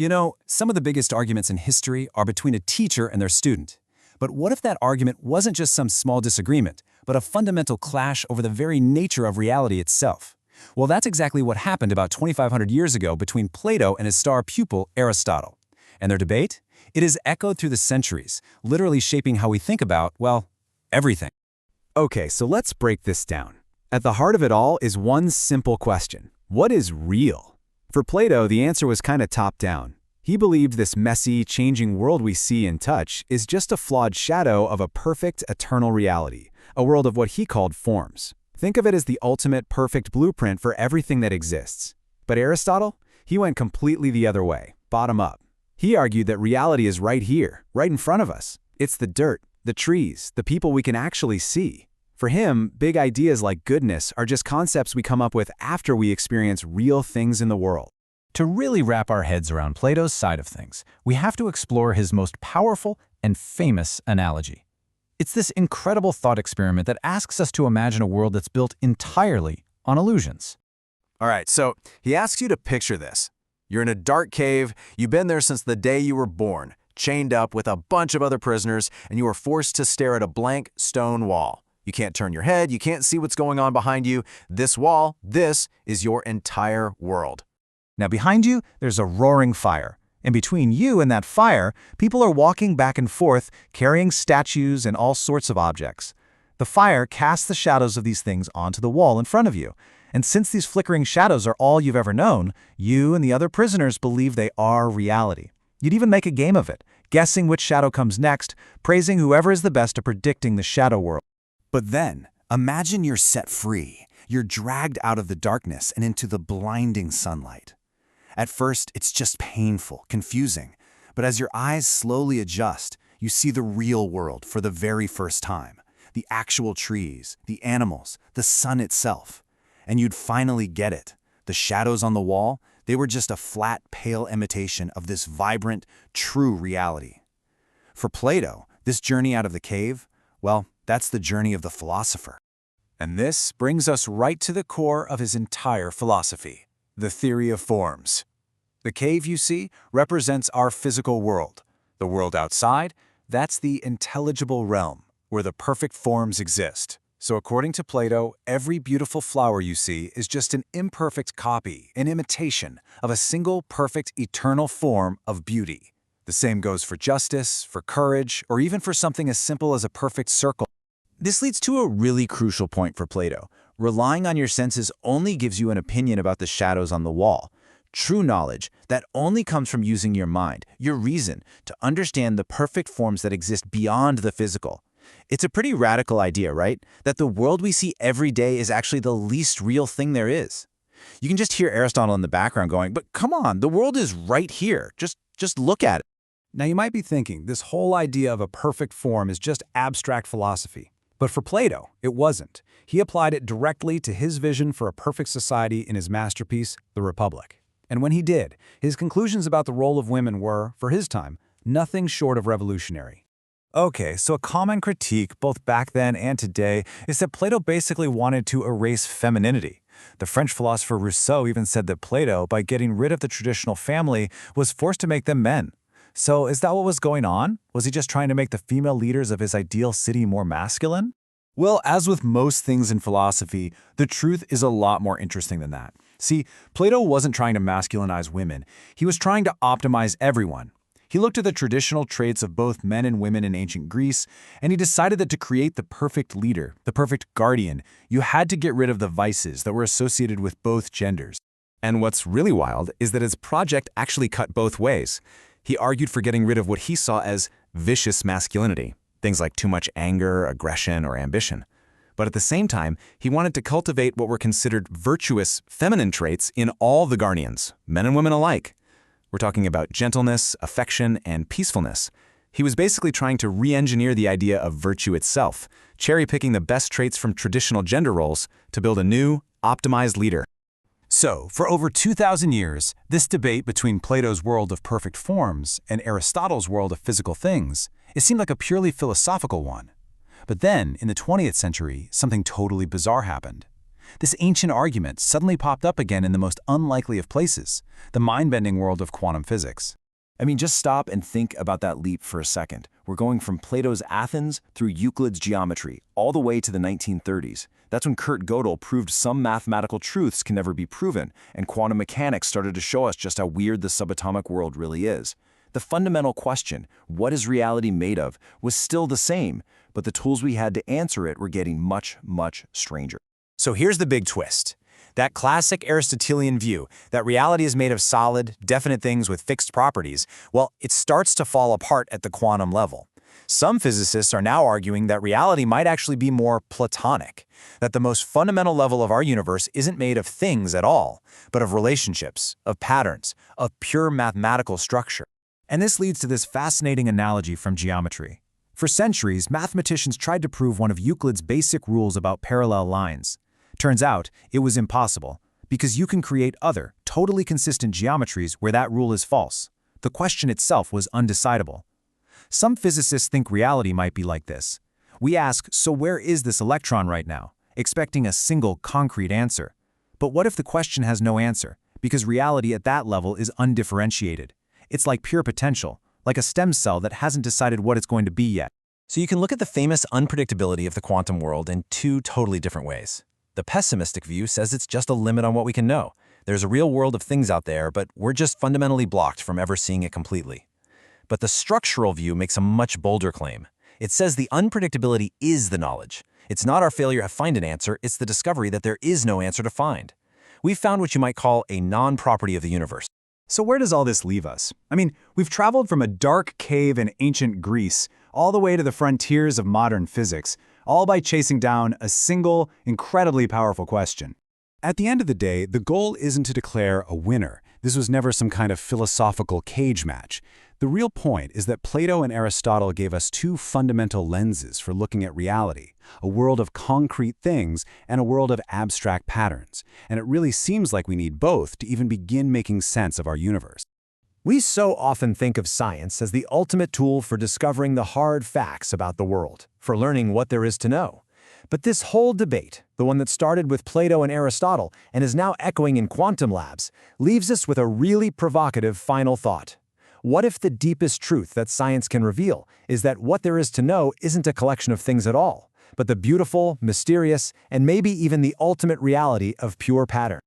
You know, some of the biggest arguments in history are between a teacher and their student. But what if that argument wasn't just some small disagreement, but a fundamental clash over the very nature of reality itself? Well, that's exactly what happened about 2,500 years ago between Plato and his star pupil, Aristotle. And their debate? It is echoed through the centuries, literally shaping how we think about, well, everything. Okay, so let's break this down. At the heart of it all is one simple question. What is real? For Plato, the answer was kind of top-down. He believed this messy, changing world we see and touch is just a flawed shadow of a perfect, eternal reality, a world of what he called forms. Think of it as the ultimate perfect blueprint for everything that exists. But Aristotle? He went completely the other way, bottom up. He argued that reality is right here, right in front of us. It's the dirt, the trees, the people we can actually see. For him, big ideas like goodness are just concepts we come up with after we experience real things in the world. To really wrap our heads around Plato's side of things, we have to explore his most powerful and famous analogy. It's this incredible thought experiment that asks us to imagine a world that's built entirely on illusions. All right, so he asks you to picture this. You're in a dark cave, you've been there since the day you were born, chained up with a bunch of other prisoners, and you are forced to stare at a blank stone wall. You can't turn your head, you can't see what's going on behind you. This wall, this is your entire world. Now behind you, there's a roaring fire. And between you and that fire, people are walking back and forth, carrying statues and all sorts of objects. The fire casts the shadows of these things onto the wall in front of you. And since these flickering shadows are all you've ever known, you and the other prisoners believe they are reality. You'd even make a game of it, guessing which shadow comes next, praising whoever is the best at predicting the shadow world. But then, imagine you're set free. You're dragged out of the darkness and into the blinding sunlight. At first, it's just painful, confusing. But as your eyes slowly adjust, you see the real world for the very first time. The actual trees, the animals, the sun itself. And you'd finally get it. The shadows on the wall, they were just a flat, pale imitation of this vibrant, true reality. For Plato, this journey out of the cave, well, that's the journey of the philosopher. And this brings us right to the core of his entire philosophy, the theory of forms. The cave, you see, represents our physical world. The world outside, that's the intelligible realm, where the perfect forms exist. So according to Plato, every beautiful flower you see is just an imperfect copy, an imitation of a single perfect eternal form of beauty. The same goes for justice, for courage, or even for something as simple as a perfect circle. This leads to a really crucial point for Plato. Relying on your senses only gives you an opinion about the shadows on the wall. True knowledge, that only comes from using your mind, your reason, to understand the perfect forms that exist beyond the physical. It's a pretty radical idea, right? That the world we see every day is actually the least real thing there is. You can just hear Aristotle in the background going, but come on, the world is right here. Just look at it. Now you might be thinking, this whole idea of a perfect form is just abstract philosophy. But for Plato, it wasn't. He applied it directly to his vision for a perfect society in his masterpiece, The Republic. And when he did, his conclusions about the role of women were, for his time, nothing short of revolutionary. Okay, so a common critique, both back then and today, is that Plato basically wanted to erase femininity. The French philosopher Rousseau even said that Plato, by getting rid of the traditional family, was forced to make them men. So is that what was going on? Was he just trying to make the female leaders of his ideal city more masculine? Well, as with most things in philosophy, the truth is a lot more interesting than that. See, Plato wasn't trying to masculinize women. He was trying to optimize everyone. He looked at the traditional traits of both men and women in ancient Greece, and he decided that to create the perfect leader, the perfect guardian, you had to get rid of the vices that were associated with both genders. And what's really wild is that his project actually cut both ways. He argued for getting rid of what he saw as vicious masculinity, things like too much anger, aggression, or ambition. But at the same time, he wanted to cultivate what were considered virtuous feminine traits in all the guardians, men and women alike. We're talking about gentleness, affection, and peacefulness. He was basically trying to re-engineer the idea of virtue itself, cherry-picking the best traits from traditional gender roles to build a new, optimized leader. So, for over 2,000 years, this debate between Plato's world of perfect forms and Aristotle's world of physical things, it seemed like a purely philosophical one. But then, in the 20th century, something totally bizarre happened. This ancient argument suddenly popped up again in the most unlikely of places, the mind-bending world of quantum physics. I mean, just stop and think about that leap for a second. We're going from Plato's Athens through Euclid's geometry, all the way to the 1930s. That's when Kurt Gödel proved some mathematical truths can never be proven, and quantum mechanics started to show us just how weird the subatomic world really is. The fundamental question, what is reality made of, was still the same, but the tools we had to answer it were getting much, much stranger. So here's the big twist. That classic Aristotelian view that reality is made of solid, definite things with fixed properties, well, it starts to fall apart at the quantum level. Some physicists are now arguing that reality might actually be more Platonic, that the most fundamental level of our universe isn't made of things at all, but of relationships, of patterns, of pure mathematical structure. And this leads to this fascinating analogy from geometry. For centuries, mathematicians tried to prove one of Euclid's basic rules about parallel lines. Turns out, it was impossible, because you can create other, totally consistent geometries where that rule is false. The question itself was undecidable. Some physicists think reality might be like this. We ask, so where is this electron right now? Expecting a single, concrete answer. But what if the question has no answer, because reality at that level is undifferentiated? It's like pure potential, like a stem cell that hasn't decided what it's going to be yet. So you can look at the famous unpredictability of the quantum world in two totally different ways. The pessimistic view says it's just a limit on what we can know. There's a real world of things out there, but we're just fundamentally blocked from ever seeing it completely. But the structural view makes a much bolder claim. It says the unpredictability is the knowledge. It's not our failure to find an answer, it's the discovery that there is no answer to find. We've found what you might call a non-property of the universe. So where does all this leave us? I mean, we've traveled from a dark cave in ancient Greece all the way to the frontiers of modern physics, all by chasing down a single, incredibly powerful question. At the end of the day, the goal isn't to declare a winner. This was never some kind of philosophical cage match. The real point is that Plato and Aristotle gave us two fundamental lenses for looking at reality, a world of concrete things and a world of abstract patterns. And it really seems like we need both to even begin making sense of our universe. We so often think of science as the ultimate tool for discovering the hard facts about the world, for learning what there is to know. But this whole debate, the one that started with Plato and Aristotle and is now echoing in quantum labs, leaves us with a really provocative final thought. What if the deepest truth that science can reveal is that what there is to know isn't a collection of things at all, but the beautiful, mysterious, and maybe even the ultimate reality of pure pattern?